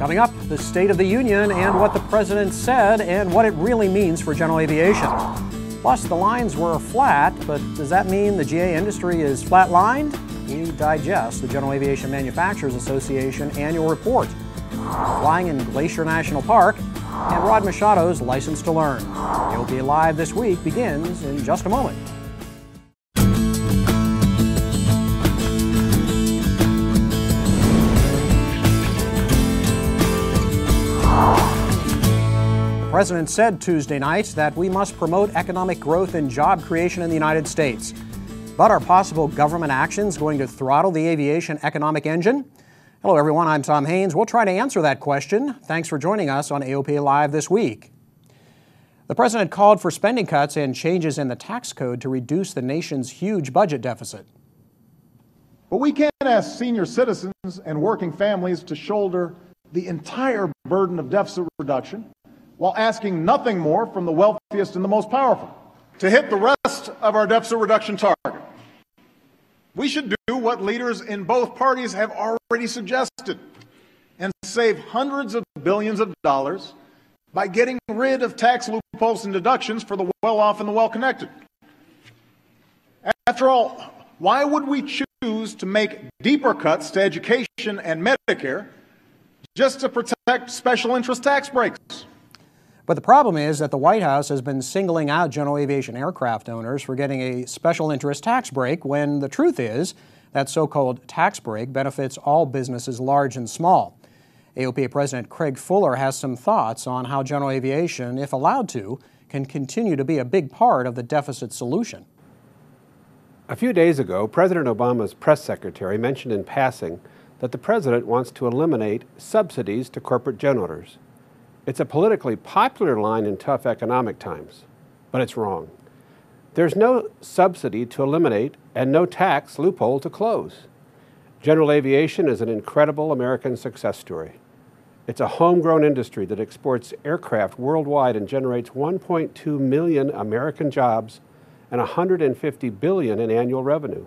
Coming up, the State of the Union and what the President said and what it really means for general aviation. Plus, the lines were flat, but does that mean the GA industry is flatlined? We digest the General Aviation Manufacturers Association annual report, flying in Glacier National Park, and Rod Machado's License to Learn. AOPA Live this week begins in just a moment. The President said Tuesday night that we must promote economic growth and job creation in the United States. But are possible government actions going to throttle the aviation economic engine? Hello everyone, I'm Tom Haynes. We'll try to answer that question. Thanks for joining us on AOPA Live this week. The President called for spending cuts and changes in the tax code to reduce the nation's huge budget deficit. But we can't ask senior citizens and working families to shoulder the entire burden of deficit reduction while asking nothing more from the wealthiest and the most powerful to hit the rest of our deficit reduction target. We should do what leaders in both parties have already suggested and save hundreds of billions of dollars by getting rid of tax loopholes and deductions for the well-off and the well-connected. After all, why would we choose to make deeper cuts to education and Medicare just to protect special interest tax breaks? But the problem is that the White House has been singling out general aviation aircraft owners for getting a special interest tax break when the truth is that so-called tax break benefits all businesses large and small. AOPA President Craig Fuller has some thoughts on how general aviation, if allowed to, can continue to be a big part of the deficit solution. A few days ago, President Obama's press secretary mentioned in passing that the President wants to eliminate subsidies to corporate jet owners. It's a politically popular line in tough economic times, but it's wrong. There's no subsidy to eliminate and no tax loophole to close. General aviation is an incredible American success story. It's a homegrown industry that exports aircraft worldwide and generates 1.2 million American jobs and $150 billion in annual revenue.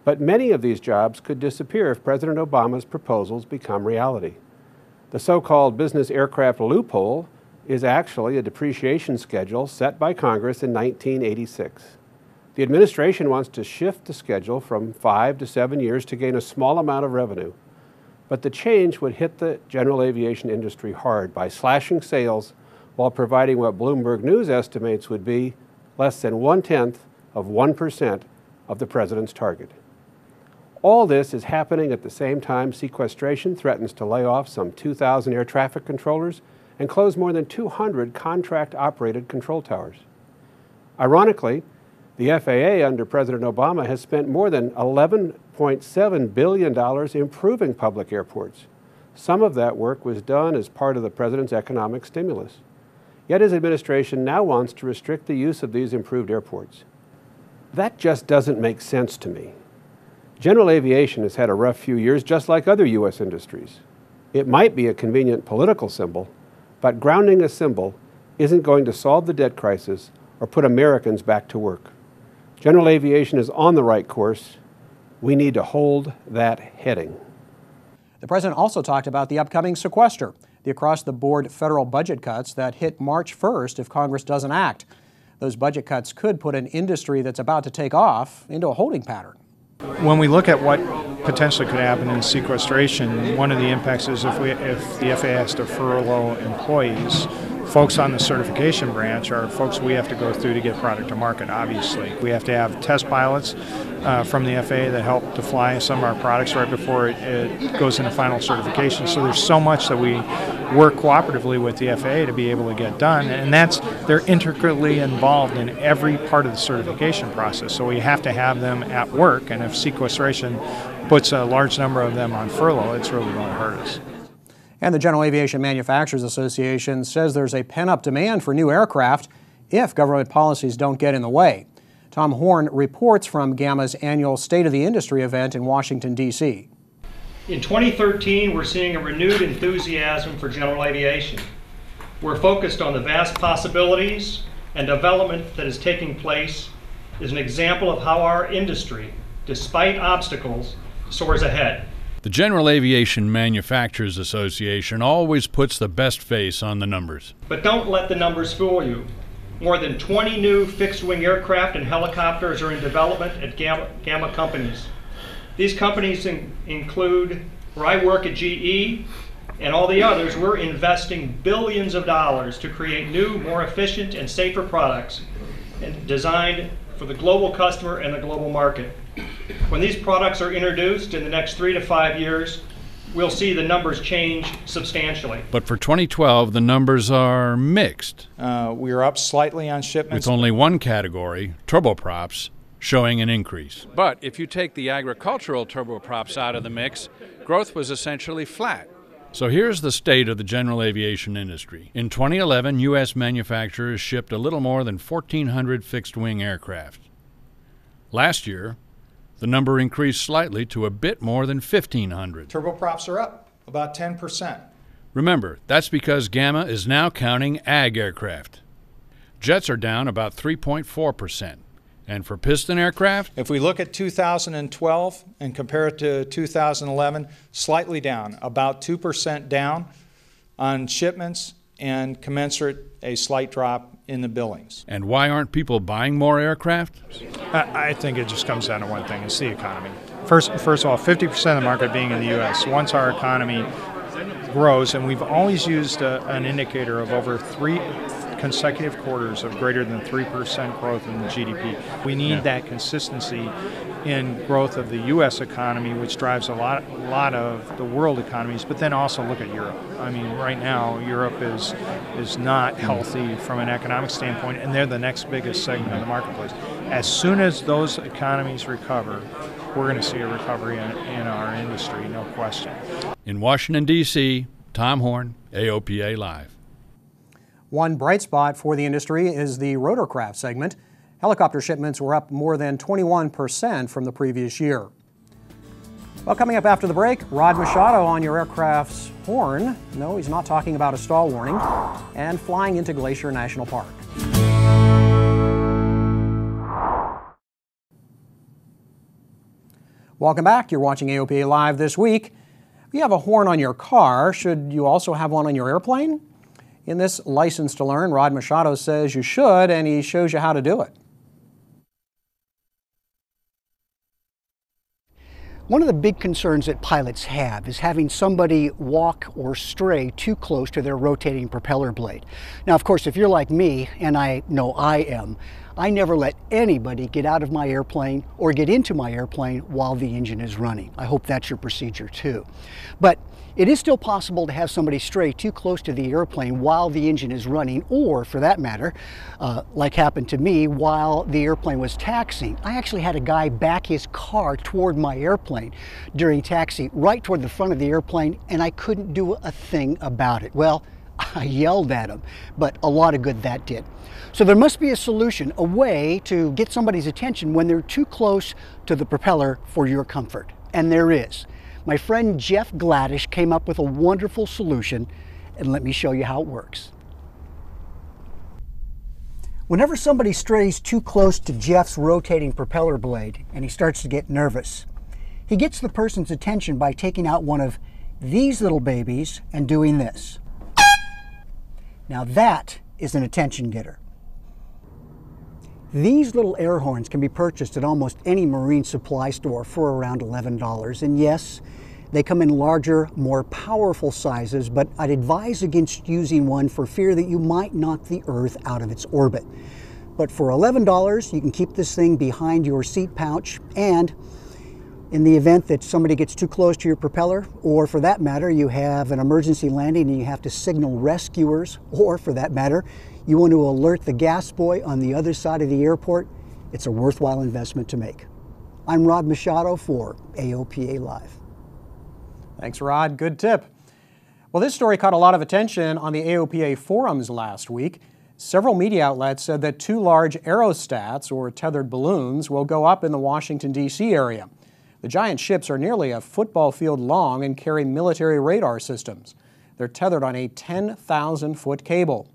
But many of these jobs could disappear if President Obama's proposals become reality. The so-called business aircraft loophole is actually a depreciation schedule set by Congress in 1986. The administration wants to shift the schedule from 5 to 7 years to gain a small amount of revenue. But the change would hit the general aviation industry hard by slashing sales while providing what Bloomberg News estimates would be less than 0.1% of the President's target. All this is happening at the same time sequestration threatens to lay off some 2,000 air traffic controllers and close more than 200 contract-operated control towers. Ironically, the FAA under President Obama has spent more than $11.7 billion improving public airports. Some of that work was done as part of the President's economic stimulus. Yet his administration now wants to restrict the use of these improved airports. That just doesn't make sense to me. General aviation has had a rough few years, just like other U.S. industries. It might be a convenient political symbol, but grounding a symbol isn't going to solve the debt crisis or put Americans back to work. General aviation is on the right course. We need to hold that heading. The President also talked about the upcoming sequester, the across-the-board federal budget cuts that hit March 1st if Congress doesn't act. Those budget cuts could put an industry that's about to take off into a holding pattern. When we look at what potentially could happen in sequestration, one of the impacts is if the FAA has to furlough employees, folks on the certification branch are folks we have to go through to get product to market, obviously. We have to have test pilots from the FAA that help to fly some of our products right before it goes into final certification. So there's so much that we work cooperatively with the FAA to be able to get done, and they're intricately involved in every part of the certification process. So we have to have them at work, and if sequestration puts a large number of them on furlough, it's really going to hurt us. And the General Aviation Manufacturers Association says there's a pent-up demand for new aircraft if government policies don't get in the way. Tom Horn reports from GAMA's annual State of the Industry event in Washington, D.C. In 2013, we're seeing a renewed enthusiasm for general aviation. We're focused on the vast possibilities and development that is taking place is an example of how our industry, despite obstacles, soars ahead. The General Aviation Manufacturers Association always puts the best face on the numbers. But don't let the numbers fool you. More than 20 new fixed-wing aircraft and helicopters are in development at Gamma companies. These companies include where I work at GE and all the others. We're investing billions of dollars to create new, more efficient and safer products and designed for the global customer and the global market. When these products are introduced in the next 3 to 5 years, we'll see the numbers change substantially. But for 2012, the numbers are mixed. We are up slightly on shipments. With only one category, turboprops, showing an increase. But if you take the agricultural turboprops out of the mix, growth was essentially flat. So here's the state of the general aviation industry. In 2011, U.S. manufacturers shipped a little more than 1,400 fixed-wing aircraft. Last year, the number increased slightly to a bit more than 1,500. Turboprops are up about 10%. Remember, that's because Gamma is now counting ag aircraft. Jets are down about 3.4%. And for piston aircraft? If we look at 2012 and compare it to 2011, slightly down, about 2% down on shipments and commensurate a slight drop in the billings. And why aren't people buying more aircraft? I think it just comes down to one thing, it's the economy. First of all, 50% of the market being in the U.S. Once our economy grows, and we've always used an indicator of over 3 consecutive quarters of greater than 3% growth in the GDP. We need that consistency in growth of the U.S. economy, which drives a lot of the world economies, but then also look at Europe. I mean, right now, Europe is not healthy from an economic standpoint, and they're the next biggest segment of the marketplace. As soon as those economies recover, we're going to see a recovery in our industry, no question. In Washington, D.C., Tom Horn, AOPA Live. One bright spot for the industry is the rotorcraft segment. Helicopter shipments were up more than 21% from the previous year. Well, coming up after the break, Rod Machado on your aircraft's horn. No, he's not talking about a stall warning. And flying into Glacier National Park. Welcome back. You're watching AOPA Live this week. If you have a horn on your car, should you also have one on your airplane? In this License to Learn, Rod Machado says you should, and he shows you how to do it. One of the big concerns that pilots have is having somebody walk or stray too close to their rotating propeller blade. Now, of course, if you're like me, and I know I am, I never let anybody get out of my airplane or get into my airplane while the engine is running. I hope that's your procedure too. But it is still possible to have somebody stray too close to the airplane while the engine is running, or for that matter, like happened to me while the airplane was taxiing. I actually had a guy back his car toward my airplane during taxi, right toward the front of the airplane, and I couldn't do a thing about it. Well, I yelled at him, but a lot of good that did. So there must be a solution, a way to get somebody's attention when they're too close to the propeller for your comfort. And there is. My friend Jeff Gladish came up with a wonderful solution, and let me show you how it works. Whenever somebody strays too close to Jeff's rotating propeller blade and he starts to get nervous, he gets the person's attention by taking out one of these little babies and doing this. Now that is an attention getter. These little air horns can be purchased at almost any marine supply store for around $11. And yes, they come in larger, more powerful sizes, but I'd advise against using one for fear that you might knock the Earth out of its orbit. But for $11, you can keep this thing behind your seat pouch, and in the event that somebody gets too close to your propeller, or for that matter, you have an emergency landing and you have to signal rescuers, or for that matter, you want to alert the gas boy on the other side of the airport, it's a worthwhile investment to make. I'm Rod Machado for AOPA Live. Thanks, Rod. Good tip. Well, this story caught a lot of attention on the AOPA forums last week. Several media outlets said that 2 large aerostats, or tethered balloons, will go up in the Washington, D.C. area. The giant ships are nearly a football field long and carry military radar systems. They're tethered on a 10,000-foot cable.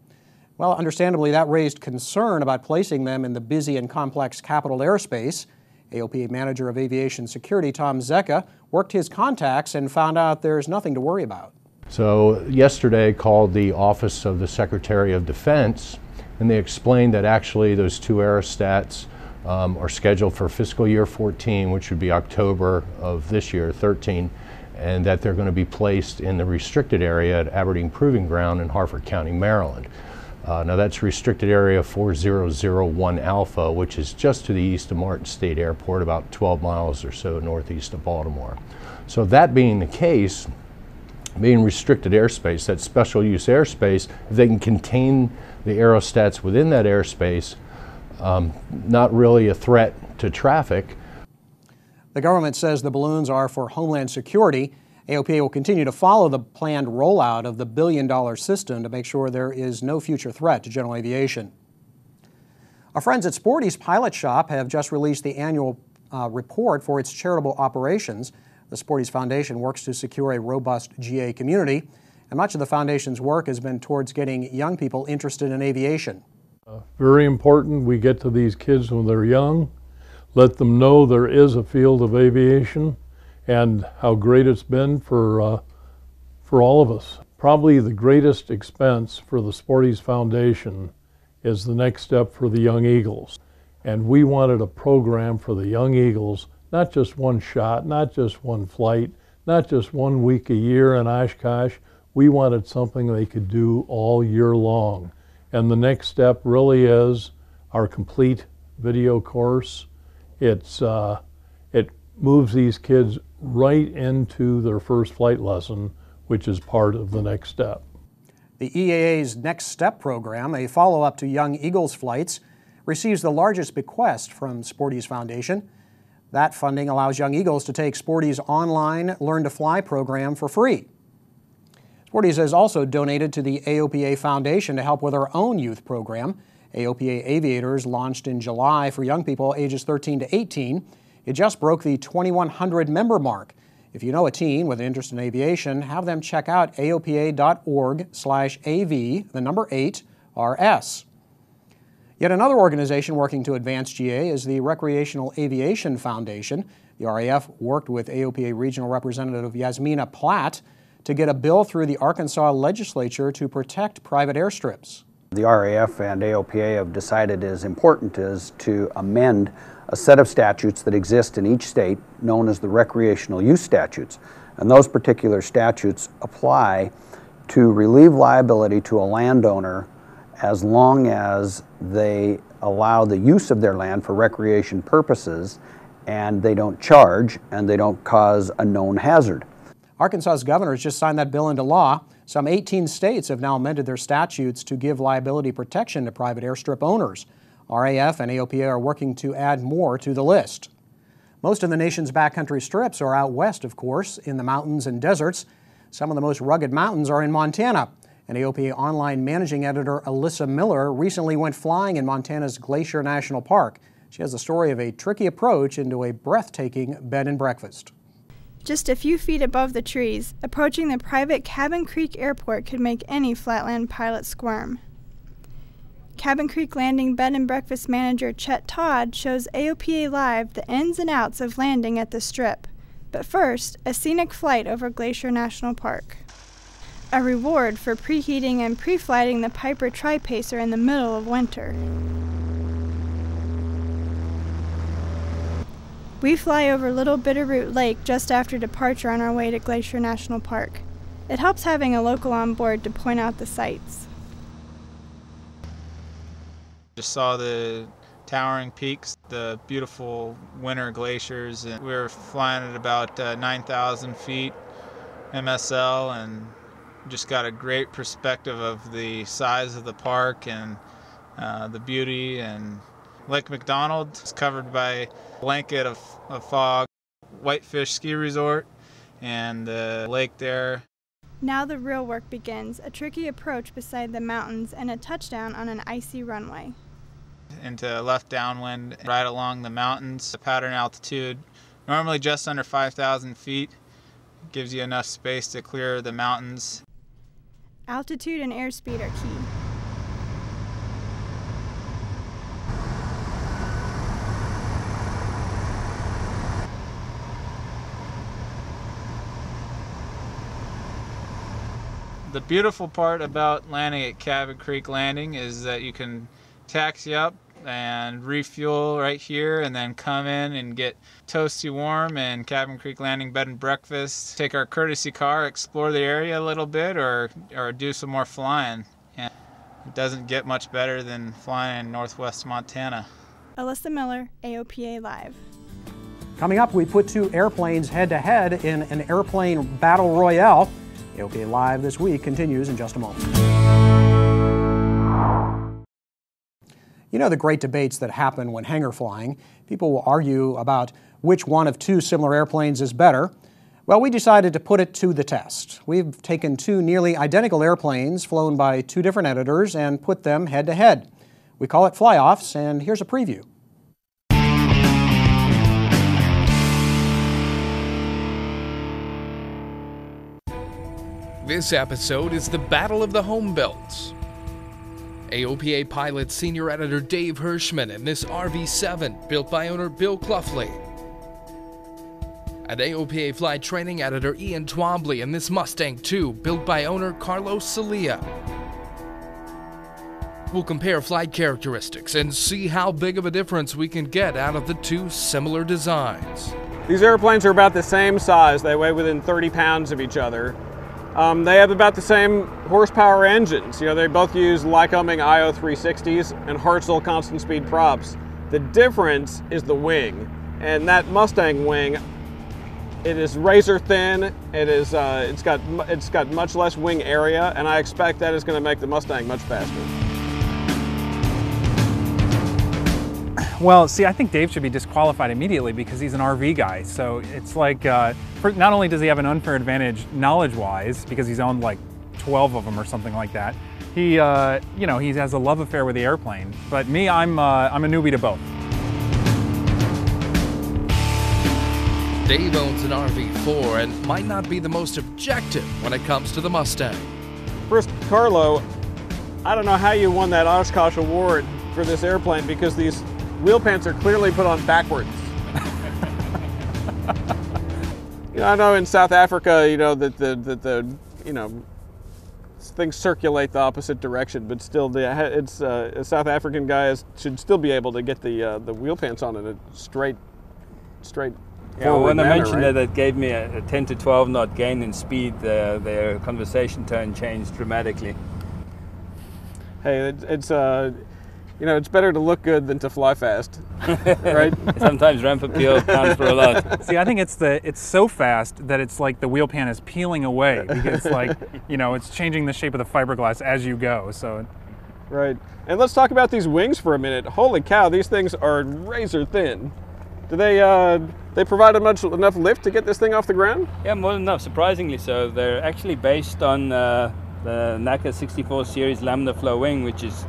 Well, understandably, that raised concern about placing them in the busy and complex Capitol airspace. AOPA Manager of Aviation Security Tom Zecca worked his contacts and found out there's nothing to worry about. So yesterday I called the Office of the Secretary of Defense, and they explained that actually those two aerostats are scheduled for fiscal year 14, which would be October of this year, 13, and that they're going to be placed in the restricted area at Aberdeen Proving Ground in Harford County, Maryland. Now that's restricted area 4001 Alpha, which is just to the east of Martin State Airport, about 12 miles or so northeast of Baltimore. So that being the case, being restricted airspace, that special use airspace, if they can contain the aerostats within that airspace, not really a threat to traffic. The government says the balloons are for Homeland Security. AOPA will continue to follow the planned rollout of the billion-dollar system to make sure there is no future threat to general aviation. Our friends at Sporty's Pilot Shop have just released the annual report for its charitable operations. The Sporty's Foundation works to secure a robust GA community, and much of the foundation's work has been towards getting young people interested in aviation. Very important we get to these kids when they're young, let them know there is a field of aviation and how great it's been for all of us. Probably the greatest expense for the Sporty's Foundation is the next step for the Young Eagles. And we wanted a program for the Young Eagles, not just one shot, not just one flight, not just 1 week a year in Oshkosh. We wanted something they could do all year long. And the next step really is our complete video course. It moves these kids right into their first flight lesson, which is part of the next step. The EAA's Next Step program, a follow-up to Young Eagles flights, receives the largest bequest from Sporty's Foundation. That funding allows Young Eagles to take Sporty's online Learn to Fly program for free. Sporty's has also donated to the AOPA Foundation to help with our own youth program. AOPA Aviators launched in July for young people ages 13 to 18. It just broke the 2,100 member mark. If you know a teen with an interest in aviation, have them check out aopa.org/AV, the number 8RS. Yet another organization working to advance GA is the Recreational Aviation Foundation. The RAF worked with AOPA Regional Representative Yasmina Platt to get a bill through the Arkansas legislature to protect private airstrips. The RAF and AOPA have decided it is important is to amend a set of statutes that exist in each state known as the recreational use statutes. And those particular statutes apply to relieve liability to a landowner as long as they allow the use of their land for recreation purposes and they don't charge and they don't cause a known hazard. Arkansas's governor has just signed that bill into law. Some 18 states have now amended their statutes to give liability protection to private airstrip owners. RAF and AOPA are working to add more to the list. Most of the nation's backcountry strips are out west, of course, in the mountains and deserts. Some of the most rugged mountains are in Montana. And AOPA online managing editor Alyssa Miller recently went flying in Montana's Glacier National Park. She has the story of a tricky approach into a breathtaking bed and breakfast. Just a few feet above the trees, approaching the private Cabin Creek Airport could make any flatland pilot squirm. Cabin Creek Landing Bed and Breakfast Manager Chet Todd shows AOPA Live the ins and outs of landing at the Strip. But first, a scenic flight over Glacier National Park. A reward for preheating and pre-flighting the Piper Tri-Pacer in the middle of winter. We fly over Little Bitterroot Lake just after departure on our way to Glacier National Park. It helps having a local on board to point out the sights. Just saw the towering peaks, the beautiful winter glaciers, and we were flying at about 9,000 feet MSL and just got a great perspective of the size of the park and the beauty. And Lake McDonald is covered by a blanket of fog. Whitefish Ski Resort and the lake there. Now the real work begins, a tricky approach beside the mountains and a touchdown on an icy runway. Into left downwind, right along the mountains. The pattern altitude, normally just under 5,000 feet, gives you enough space to clear the mountains. Altitude and airspeed are key. The beautiful part about landing at Cabin Creek Landing is that you can taxi up and refuel right here and then come in and get toasty warm in Cabin Creek Landing bed and breakfast, take our courtesy car, explore the area a little bit, or do some more flying. And it doesn't get much better than flying in northwest Montana. Alyssa Miller, AOPA Live. Coming up, we put two airplanes head-to-head in an airplane battle royale. AOPA Live this week continues in just a moment. You know the great debates that happen when hangar flying. People will argue about which one of two similar airplanes is better. Well, we decided to put it to the test. We've taken two nearly identical airplanes flown by two different editors and put them head-to-head. We call it Flyoffs, and here's a preview. This episode is the Battle of the Home Belts. AOPA Pilot Senior Editor Dave Hirschman in this RV-7 built by owner Bill Cluffley. And AOPA Flight Training Editor Ian Twombly in this Mustang 2 built by owner Carlos Celia. We'll compare flight characteristics and see how big of a difference we can get out of the two similar designs. These airplanes are about the same size. They weigh within 30 pounds of each other. They have about the same horsepower engines. You know, they both use Lycoming IO 360s and Hartzell constant speed props. The difference is the wing, and that Mustang wing, it is razor thin. It's got much less wing area, and I expect that is going to make the Mustang much faster. Well, see, I think Dave should be disqualified immediately because he's an RV guy. So it's like, not only does he have an unfair advantage knowledge-wise because he's owned like 12 of them or something like that, he has a love affair with the airplane. But me, I'm a newbie to both. Dave owns an RV4 and might not be the most objective when it comes to the Mustang. First, Carlo, I don't know how you won that Oshkosh Award for this airplane because these wheel pants are clearly put on backwards. I know in South Africa, things circulate the opposite direction, but still, a South African guy should still be able to get the wheel pants on in a straight. Yeah, when I mentioned right? that it gave me a 10 to 12 knot gain in speed, their conversation tone changed dramatically. Hey, it's better to look good than to fly fast, right? Sometimes ramp appeal counts for a lot. See, I think it's so fast that it's like the wheel pan is peeling away because it's changing the shape of the fiberglass as you go. So, right. And let's talk about these wings for a minute. Holy cow, these things are razor thin. Do they provide enough lift to get this thing off the ground? Yeah, more than enough. Surprisingly so. They're actually based on the NACA 64 series laminar flow wing, which is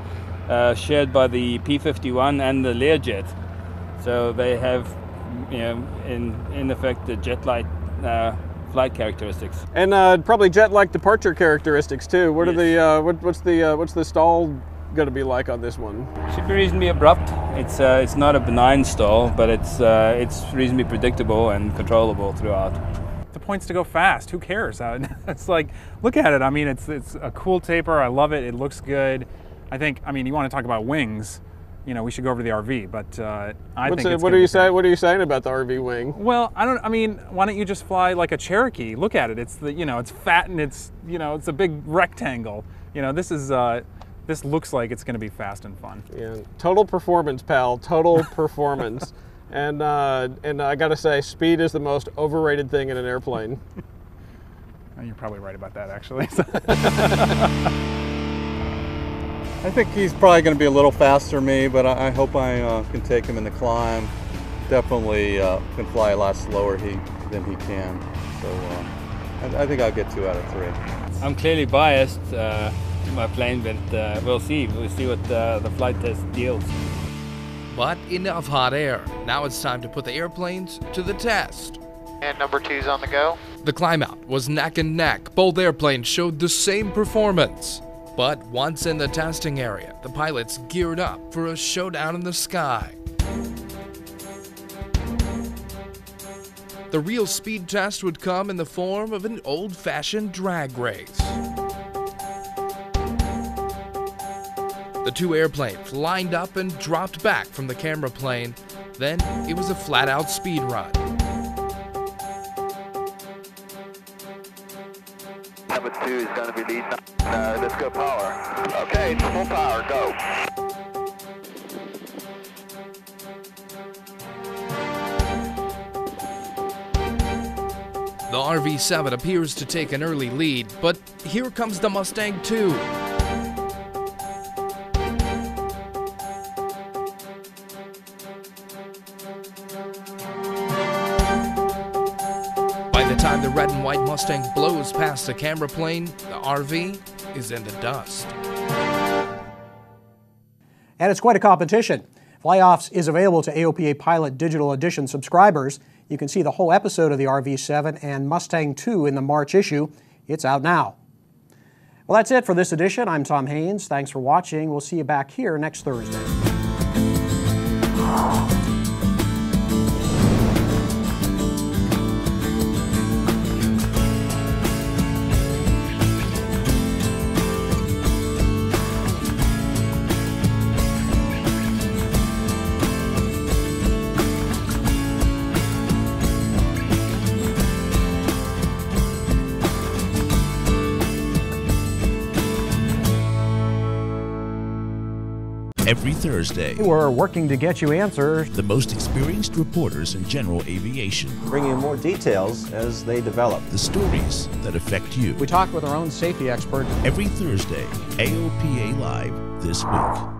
shared by the P-51 and the Learjet. So they have, in effect, the jet-like flight characteristics. And probably jet-like departure characteristics too. What are what's the stall going to be like on this one? Should be reasonably abrupt. It's not a benign stall, but it's reasonably predictable and controllable throughout. The point's to go fast. Who cares? It's like, look at it. I mean, it's a cool taper. I love it. It looks good. I think, you want to talk about wings, we should go over to the RV, but what are you saying about the RV wing? Well, why don't you just fly like a Cherokee? Look at it. It's it's fat and it's a big rectangle. This looks like it's going to be fast and fun. Yeah, total performance, pal. Total performance. And I got to say, speed is the most overrated thing in an airplane. You're probably right about that, actually. I think he's probably going to be a little faster than me, but I hope I can take him in the climb. Definitely can fly a lot slower than he can. So I think I'll get 2 out of 3. I'm clearly biased to my plane, but we'll see. We'll see what the flight test yields. But enough hot air. Now it's time to put the airplanes to the test. And number 2's on the go. The climb out was neck and neck. Both airplanes showed the same performance. But once in the testing area, the pilots geared up for a showdown in the sky. The real speed test would come in the form of an old-fashioned drag race. The two airplanes lined up and dropped back from the camera plane. Then it was a flat-out speed run. Number 2 is going to be lead. Let's go power. Okay, full power, go. The RV-7 appears to take an early lead, but here comes the Mustang II. By the time the red and white Mustang blows past the camera plane, the RV is in the dust. And it's quite a competition. Flyoffs is available to AOPA Pilot Digital Edition subscribers. You can see the whole episode of the RV-7 and Mustang II in the March issue. It's out now. Well, that's it for this edition. I'm Tom Haynes. Thanks for watching. We'll see you back here next Thursday. Every Thursday, we're working to get you answers. The most experienced reporters in general aviation, bringing more details as they develop. The stories that affect you. We talk with our own safety expert. Every Thursday, AOPA Live this week.